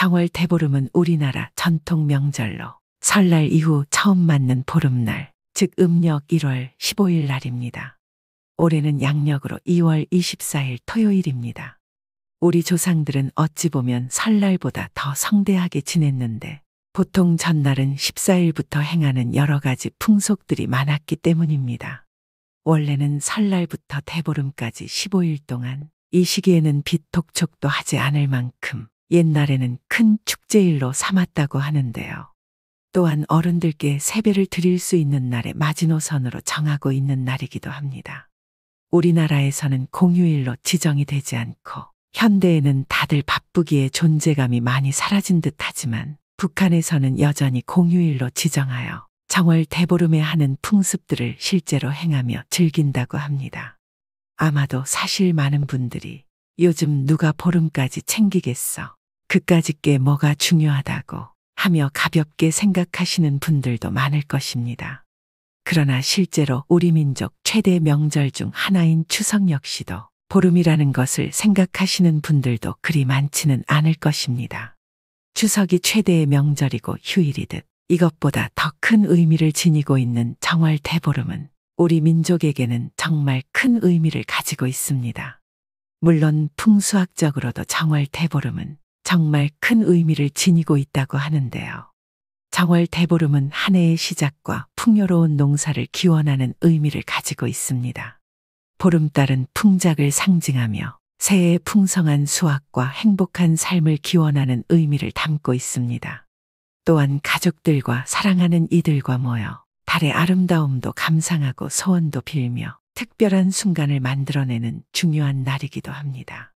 정월 대보름은 우리나라 전통 명절로 설날 이후 처음 맞는 보름날, 즉 음력 1월 15일 날입니다. 올해는 양력으로 2월 24일 토요일입니다. 우리 조상들은 어찌 보면 설날보다 더 성대하게 지냈는데 보통 전날은 14일부터 행하는 여러 가지 풍속들이 많았기 때문입니다. 원래는 설날부터 대보름까지 15일 동안 이 시기에는 빛 독촉도 하지 않을 만큼 옛날에는 큰 축제일로 삼았다고 하는데요. 또한 어른들께 세배를 드릴 수 있는 날에 마지노선으로 정하고 있는 날이기도 합니다. 우리나라에서는 공휴일로 지정이 되지 않고 현대에는 다들 바쁘기에 존재감이 많이 사라진 듯 하지만 북한에서는 여전히 공휴일로 지정하여 정월 대보름에 하는 풍습들을 실제로 행하며 즐긴다고 합니다. 아마도 사실 많은 분들이 요즘 누가 보름까지 챙기겠어? 그까짓 게 뭐가 중요하다고 하며 가볍게 생각하시는 분들도 많을 것입니다. 그러나 실제로 우리 민족 최대 명절 중 하나인 추석 역시도 보름이라는 것을 생각하시는 분들도 그리 많지는 않을 것입니다. 추석이 최대의 명절이고 휴일이듯 이것보다 더 큰 의미를 지니고 있는 정월 대보름은 우리 민족에게는 정말 큰 의미를 가지고 있습니다. 물론 풍수학적으로도 정월 대보름은 정말 큰 의미를 지니고 있다고 하는데요. 정월 대보름은 한 해의 시작과 풍요로운 농사를 기원하는 의미를 가지고 있습니다. 보름달은 풍작을 상징하며 새해의 풍성한 수확과 행복한 삶을 기원하는 의미를 담고 있습니다. 또한 가족들과 사랑하는 이들과 모여 달의 아름다움도 감상하고 소원도 빌며 특별한 순간을 만들어내는 중요한 날이기도 합니다.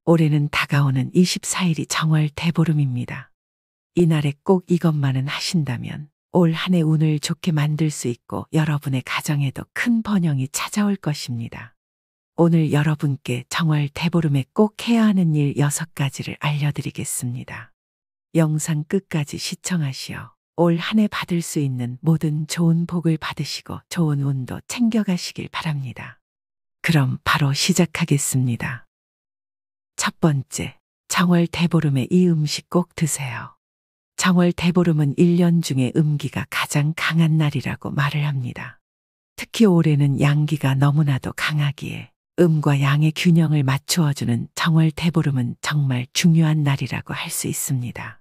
올해는 다가오는 24일이 정월 대보름입니다. 이날에 꼭 이것만은 하신다면 올 한 해 운을 좋게 만들 수 있고 여러분의 가정에도 큰 번영이 찾아올 것입니다. 오늘 여러분께 정월 대보름에 꼭 해야 하는 일 6가지를 알려드리겠습니다. 영상 끝까지 시청하시어 올 한 해 받을 수 있는 모든 좋은 복을 받으시고 좋은 운도 챙겨가시길 바랍니다. 그럼 바로 시작하겠습니다. 첫 번째, 정월 대보름에 이 음식 꼭 드세요. 정월 대보름은 1년 중에 음기가 가장 강한 날이라고 말을 합니다. 특히 올해는 양기가 너무나도 강하기에 음과 양의 균형을 맞추어주는 정월 대보름은 정말 중요한 날이라고 할 수 있습니다.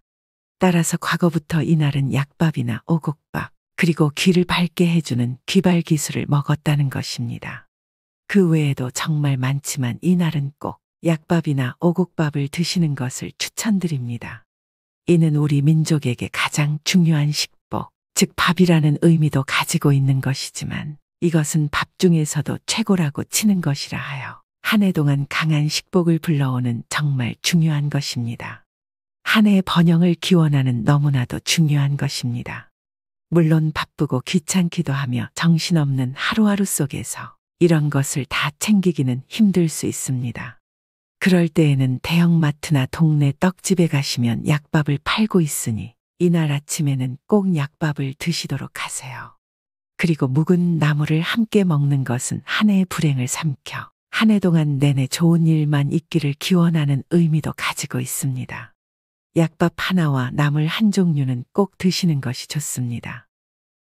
따라서 과거부터 이날은 약밥이나 오곡밥, 그리고 귀를 밝게 해주는 귀발기술을 먹었다는 것입니다. 그 외에도 정말 많지만 이날은 꼭 약밥이나 오곡밥을 드시는 것을 추천드립니다. 이는 우리 민족에게 가장 중요한 식복, 즉 밥이라는 의미도 가지고 있는 것이지만 이것은 밥 중에서도 최고라고 치는 것이라 하여 한 해 동안 강한 식복을 불러오는 정말 중요한 것입니다. 한 해의 번영을 기원하는 너무나도 중요한 것입니다. 물론 바쁘고 귀찮기도 하며 정신없는 하루하루 속에서 이런 것을 다 챙기기는 힘들 수 있습니다. 그럴 때에는 대형마트나 동네 떡집에 가시면 약밥을 팔고 있으니 이날 아침에는 꼭 약밥을 드시도록 하세요. 그리고 묵은 나물을 함께 먹는 것은 한 해의 불행을 삼켜 한 해 동안 내내 좋은 일만 있기를 기원하는 의미도 가지고 있습니다. 약밥 하나와 나물 한 종류는 꼭 드시는 것이 좋습니다.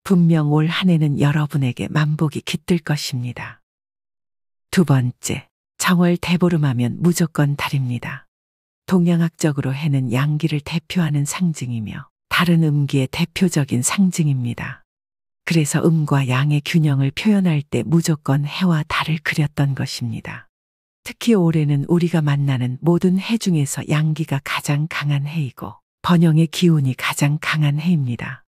분명 올 한 해는 여러분에게 만복이 깃들 것입니다. 두 번째, 정월 대보름하면 무조건 달입니다. 동양학적으로 해는 양기를 대표하는 상징이며 달은 음기의 대표적인 상징입니다. 그래서 음과 양의 균형을 표현할 때 무조건 해와 달을 그렸던 것입니다. 특히 올해는 우리가 만나는 모든 해 중에서 양기가 가장 강한 해이고 번영의 기운이 가장 강한 해입니다.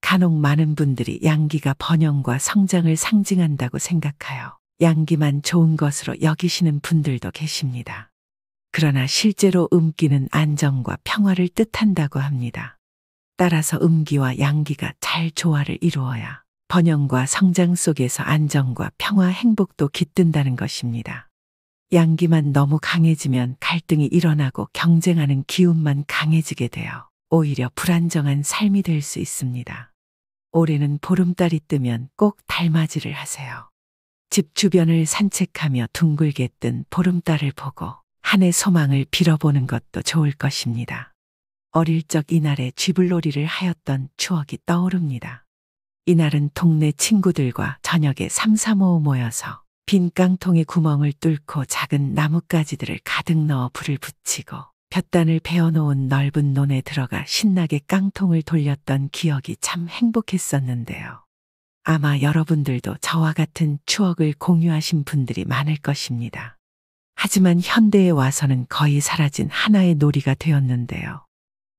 간혹 많은 분들이 양기가 번영과 성장을 상징한다고 생각하여 양기만 좋은 것으로 여기시는 분들도 계십니다. 그러나 실제로 음기는 안정과 평화를 뜻한다고 합니다. 따라서 음기와 양기가 잘 조화를 이루어야 번영과 성장 속에서 안정과 평화, 행복도 깃든다는 것입니다. 양기만 너무 강해지면 갈등이 일어나고 경쟁하는 기운만 강해지게 되어 오히려 불안정한 삶이 될 수 있습니다. 올해는 보름달이 뜨면 꼭 달맞이를 하세요. 집 주변을 산책하며 둥글게 뜬 보름달을 보고 한 해 소망을 빌어보는 것도 좋을 것입니다. 어릴 적 이날에 쥐불놀이를 하였던 추억이 떠오릅니다. 이날은 동네 친구들과 저녁에 삼삼오오 모여서 빈 깡통에 구멍을 뚫고 작은 나뭇가지들을 가득 넣어 불을 붙이고 볕단을 베어놓은 넓은 논에 들어가 신나게 깡통을 돌렸던 기억이 참 행복했었는데요. 아마 여러분들도 저와 같은 추억을 공유하신 분들이 많을 것입니다. 하지만 현대에 와서는 거의 사라진 하나의 놀이가 되었는데요.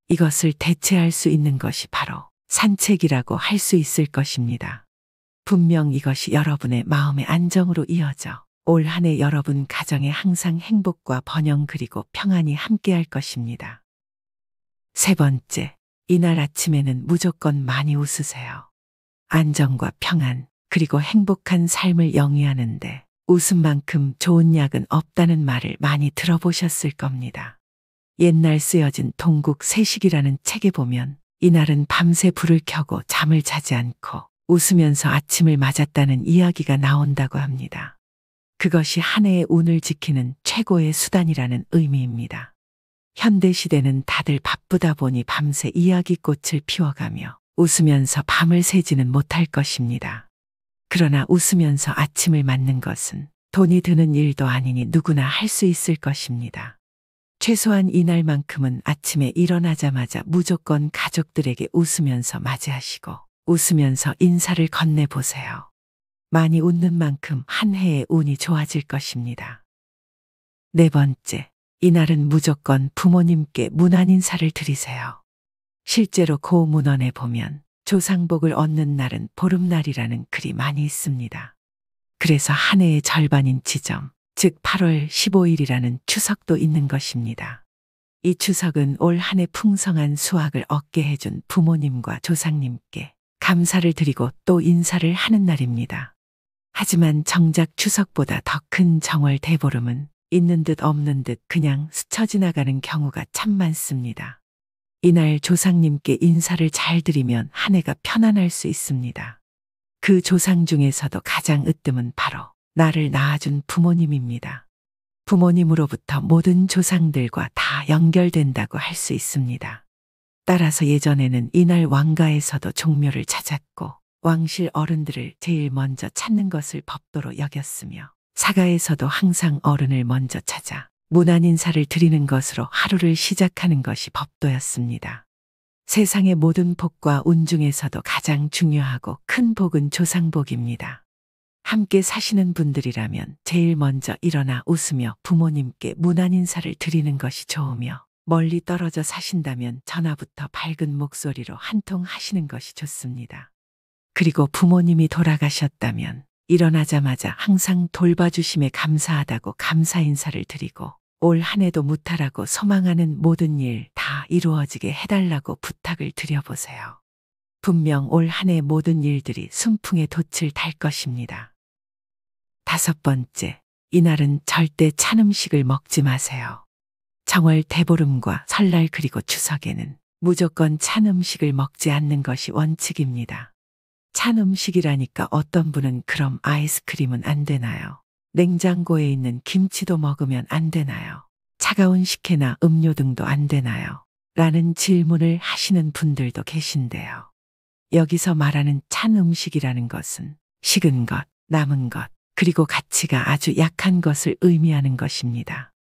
이것을 대체할 수 있는 것이 바로 산책이라고 할 수 있을 것입니다. 분명 이것이 여러분의 마음의 안정으로 이어져 올 한 해 여러분 가정에 항상 행복과 번영 그리고 평안이 함께할 것입니다. 세 번째, 이날 아침에는 무조건 많이 웃으세요. 안정과 평안 그리고 행복한 삶을 영위하는데 웃음만큼 좋은 약은 없다는 말을 많이 들어보셨을 겁니다. 옛날 쓰여진 동국 세식이라는 책에 보면 이날은 밤새 불을 켜고 잠을 자지 않고 웃으면서 아침을 맞았다는 이야기가 나온다고 합니다. 그것이 한 해의 운을 지키는 최고의 수단이라는 의미입니다. 현대시대는 다들 바쁘다 보니 밤새 이야기꽃을 피워가며 웃으면서 밤을 새지는 못할 것입니다. 그러나 웃으면서 아침을 맞는 것은 돈이 드는 일도 아니니 누구나 할 수 있을 것입니다. 최소한 이날만큼은 아침에 일어나자마자 무조건 가족들에게 웃으면서 맞이하시고 웃으면서 인사를 건네보세요. 많이 웃는 만큼 한 해의 운이 좋아질 것입니다. 네 번째, 이날은 무조건 부모님께 문안 인사를 드리세요. 실제로 고 문헌에 보면 조상복을 얻는 날은 보름날이라는 글이 많이 있습니다. 그래서 한 해의 절반인 지점, 즉 8월 15일이라는 추석도 있는 것입니다. 이 추석은 올 한 해 풍성한 수확을 얻게 해준 부모님과 조상님께 감사를 드리고 또 인사를 하는 날입니다. 하지만 정작 추석보다 더 큰 정월 대보름은 있는 듯 없는 듯 그냥 스쳐 지나가는 경우가 참 많습니다. 이날 조상님께 인사를 잘 드리면 한 해가 편안할 수 있습니다. 그 조상 중에서도 가장 으뜸은 바로 나를 낳아준 부모님입니다. 부모님으로부터 모든 조상들과 다 연결된다고 할 수 있습니다. 따라서 예전에는 이날 왕가에서도 종묘를 찾았고 왕실 어른들을 제일 먼저 찾는 것을 법도로 여겼으며 사가에서도 항상 어른을 먼저 찾아 문안 인사를 드리는 것으로 하루를 시작하는 것이 법도였습니다. 세상의 모든 복과 운 중에서도 가장 중요하고 큰 복은 조상복입니다. 함께 사시는 분들이라면 제일 먼저 일어나 웃으며 부모님께 문안 인사를 드리는 것이 좋으며 멀리 떨어져 사신다면 전화부터 밝은 목소리로 한통 하시는 것이 좋습니다. 그리고 부모님이 돌아가셨다면 일어나자마자 항상 돌봐주심에 감사하다고 감사 인사를 드리고 올 한 해도 무탈하고 소망하는 모든 일 다 이루어지게 해달라고 부탁을 드려보세요. 분명 올 한 해 모든 일들이 순풍에 돛을 달 것입니다. 다섯 번째, 이날은 절대 찬 음식을 먹지 마세요. 정월 대보름과 설날 그리고 추석에는 무조건 찬 음식을 먹지 않는 것이 원칙입니다. 찬 음식이라니까 어떤 분은 그럼 아이스크림은 안 되나요? 냉장고에 있는 김치도 먹으면 안 되나요? 차가운 식혜나 음료 등도 안 되나요? 라는 질문을 하시는 분들도 계신데요. 여기서 말하는 찬 음식이라는 것은 식은 것, 남은 것, 그리고 가치가 아주 약한 것을 의미하는 것입니다.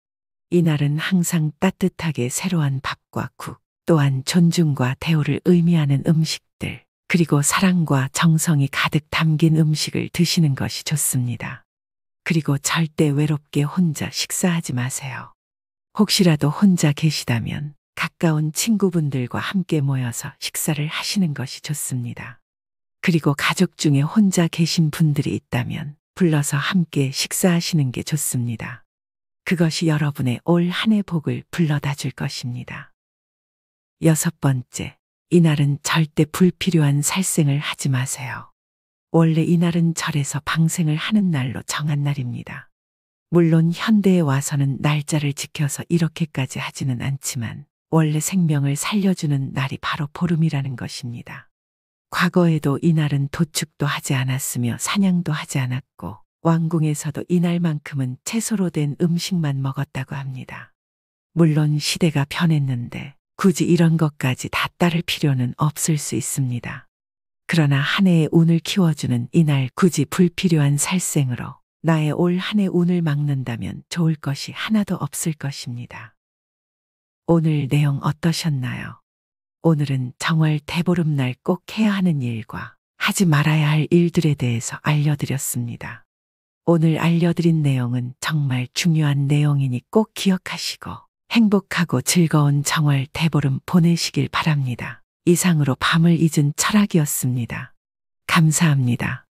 이날은 항상 따뜻하게 새로운 밥과 국, 또한 존중과 대우를 의미하는 음식들, 그리고 사랑과 정성이 가득 담긴 음식을 드시는 것이 좋습니다. 그리고 절대 외롭게 혼자 식사하지 마세요. 혹시라도 혼자 계시다면 가까운 친구분들과 함께 모여서 식사를 하시는 것이 좋습니다. 그리고 가족 중에 혼자 계신 분들이 있다면 불러서 함께 식사하시는 게 좋습니다. 그것이 여러분의 올 한 해 복을 불러다 줄 것입니다. 여섯 번째, 이날은 절대 불필요한 살생을 하지 마세요. 원래 이날은 절에서 방생을 하는 날로 정한 날입니다. 물론 현대에 와서는 날짜를 지켜서 이렇게까지 하지는 않지만 원래 생명을 살려주는 날이 바로 보름이라는 것입니다. 과거에도 이날은 도축도 하지 않았으며 사냥도 하지 않았고 왕궁에서도 이날만큼은 채소로 된 음식만 먹었다고 합니다. 물론 시대가 변했는데 굳이 이런 것까지 다 따를 필요는 없을 수 있습니다. 그러나 한 해의 운을 키워주는 이날 굳이 불필요한 살생으로 나의 올 한 해 운을 막는다면 좋을 것이 하나도 없을 것입니다. 오늘 내용 어떠셨나요? 오늘은 정월 대보름날 꼭 해야 하는 일과 하지 말아야 할 일들에 대해서 알려드렸습니다. 오늘 알려드린 내용은 정말 중요한 내용이니 꼭 기억하시고 행복하고 즐거운 정월 대보름 보내시길 바랍니다. 이상으로 밤을 잊은 철학이었습니다. 감사합니다.